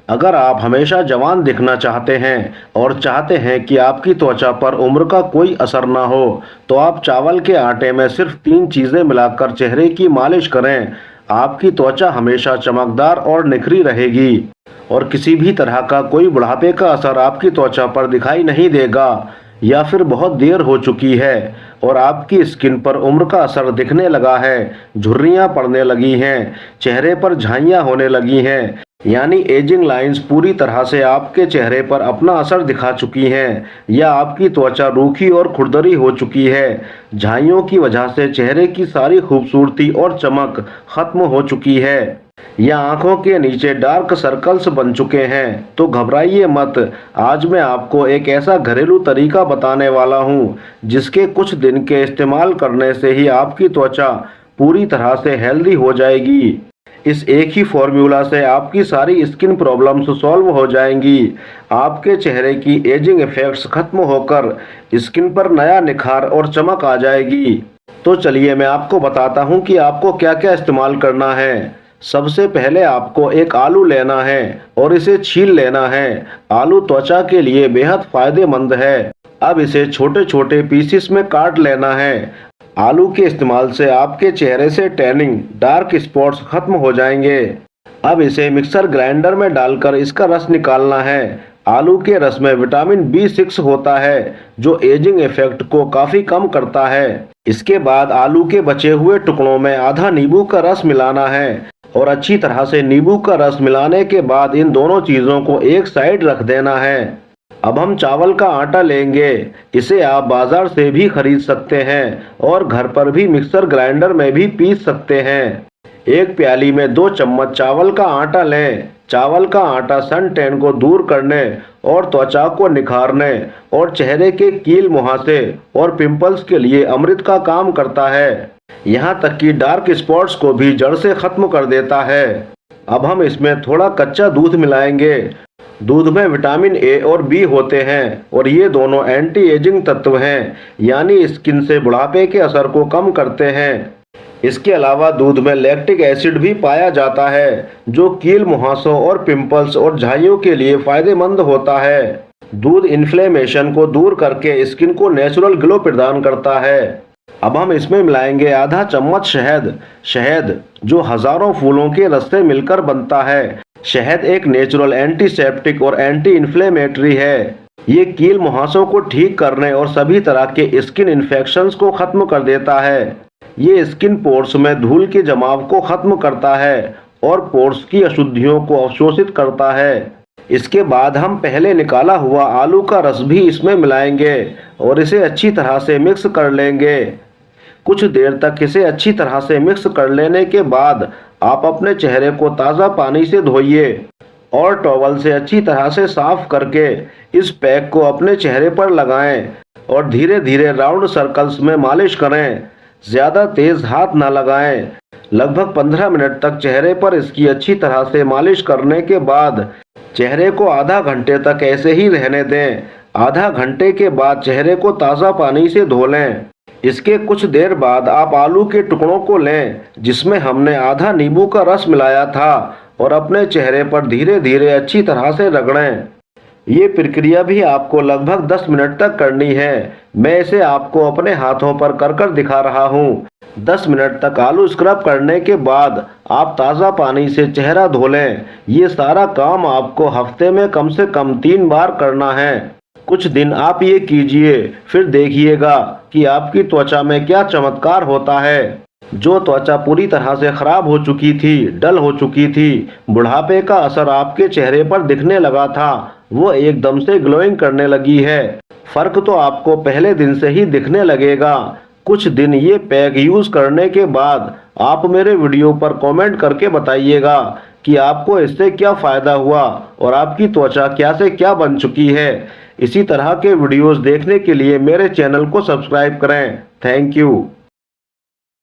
अगर आप हमेशा जवान दिखना चाहते हैं और चाहते हैं कि आपकी त्वचा पर उम्र का कोई असर ना हो, तो आप चावल के आटे में सिर्फ 3 चीज़ें मिलाकर चेहरे की मालिश करें। आपकी त्वचा हमेशा चमकदार और निखरी रहेगी और किसी भी तरह का कोई बुढ़ापे का असर आपकी त्वचा पर दिखाई नहीं देगा। या फिर बहुत देर हो चुकी है और आपकी स्किन पर उम्र का असर दिखने लगा है, झुर्रियाँ पड़ने लगी हैं, चेहरे पर झाइयाँ होने लगी हैं, यानी एजिंग लाइंस पूरी तरह से आपके चेहरे पर अपना असर दिखा चुकी हैं, या आपकी त्वचा रूखी और खुरदरी हो चुकी है, झाइयों की वजह से चेहरे की सारी खूबसूरती और चमक खत्म हो चुकी है, या आंखों के नीचे डार्क सर्कल्स बन चुके हैं, तो घबराइए मत। आज मैं आपको एक ऐसा घरेलू तरीका बताने वाला हूं जिसके कुछ दिन के इस्तेमाल करने से ही आपकी त्वचा पूरी तरह से हेल्दी हो जाएगी। इस एक ही फॉर्मूला से आपकी सारी स्किन प्रॉब्लम्स सॉल्व हो जाएंगी। आपके चेहरे की एजिंग इफेक्ट्स खत्म होकर स्किन पर नया निखार और चमक आ जाएगी। तो चलिए मैं आपको बताता हूं कि आपको क्या क्या इस्तेमाल करना है। सबसे पहले आपको एक आलू लेना है और इसे छील लेना है। आलू त्वचा के लिए बेहद फायदेमंद है। अब इसे छोटे छोटे पीसेस में काट लेना है। आलू के इस्तेमाल से आपके चेहरे से टैनिंग, डार्क स्पॉट्स खत्म हो जाएंगे। अब इसे मिक्सर ग्राइंडर में डालकर इसका रस निकालना है। आलू के रस में विटामिन B6 होता है जो एजिंग इफेक्ट को काफ़ी कम करता है। इसके बाद आलू के बचे हुए टुकड़ों में आधा नींबू का रस मिलाना है और अच्छी तरह से नींबू का रस मिलाने के बाद इन दोनों चीज़ों को एक साइड रख देना है। अब हम चावल का आटा लेंगे। इसे आप बाजार से भी खरीद सकते हैं और घर पर भी मिक्सर ग्राइंडर में भी पीस सकते हैं। एक प्याली में 2 चम्मच चावल का आटा लें। चावल का आटा सन टैन को दूर करने और त्वचा को निखारने और चेहरे के कील मुहासे और पिंपल्स के लिए अमृत का काम करता है। यहाँ तक कि डार्क स्पॉट्स को भी जड़ से खत्म कर देता है। अब हम इसमें थोड़ा कच्चा दूध मिलाएंगे। दूध में विटामिन ए और बी होते हैं और ये दोनों एंटी एजिंग तत्व हैं, यानी स्किन से बुढ़ापे के असर को कम करते हैं। इसके अलावा दूध में लैक्टिक एसिड भी पाया जाता है जो कील मुहासों और पिंपल्स और झाइयों के लिए फायदेमंद होता है। दूध इन्फ्लेमेशन को दूर करके स्किन को नेचुरल ग्लो प्रदान करता है। अब हम इसमें मिलाएंगे आधा चम्मच शहद। शहद जो हजारों फूलों के रस से मिलकर बनता है। शहद एक नेचुरल एंटीसेप्टिक और एंटी इन्फ्लेमेटरी है। ये कील मुहासों को ठीक करने और सभी तरह के स्किन इन्फेक्शंस को खत्म कर देता है। ये स्किन पोर्स में धूल के जमाव को खत्म करता है और पोर्स की अशुद्धियों को अवशोषित करता है। इसके बाद हम पहले निकाला हुआ आलू का रस भी इसमें मिलाएंगे और इसे अच्छी तरह से मिक्स कर लेंगे। कुछ देर तक इसे अच्छी तरह से मिक्स कर लेने के बाद आप अपने चेहरे को ताज़ा पानी से धोइए और टॉवल से अच्छी तरह से साफ करके इस पैक को अपने चेहरे पर लगाएं और धीरे धीरे राउंड सर्कल्स में मालिश करें। ज़्यादा तेज़ हाथ ना लगाएं। लगभग 15 मिनट तक चेहरे पर इसकी अच्छी तरह से मालिश करने के बाद चेहरे को आधा घंटे तक ऐसे ही रहने दें। आधा घंटे के बाद चेहरे को ताज़ा पानी से धो लें। इसके कुछ देर बाद आप आलू के टुकड़ों को लें जिसमें हमने आधा नींबू का रस मिलाया था और अपने चेहरे पर धीरे धीरे अच्छी तरह से रगड़ें। ये प्रक्रिया भी आपको लगभग 10 मिनट तक करनी है। मैं इसे आपको अपने हाथों पर कर कर दिखा रहा हूँ। 10 मिनट तक आलू स्क्रब करने के बाद आप ताज़ा पानी से चेहरा धो लें। ये सारा काम आपको हफ्ते में कम से कम 3 बार करना है। कुछ दिन आप ये कीजिए, फिर देखिएगा कि आपकी त्वचा में क्या चमत्कार होता है। जो त्वचा पूरी तरह से खराब हो चुकी थी, डल हो चुकी थी, बुढ़ापे का असर आपके चेहरे पर दिखने लगा था, वो एकदम से ग्लोइंग करने लगी है। फर्क तो आपको पहले दिन से ही दिखने लगेगा। कुछ दिन ये पैक यूज़ करने के बाद आप मेरे वीडियो पर कमेंट करके बताइएगा कि आपको इससे क्या फ़ायदा हुआ और आपकी त्वचा क्या से क्या बन चुकी है। इसी तरह के वीडियोस देखने के लिए मेरे चैनल को सब्सक्राइब करें। Thank you.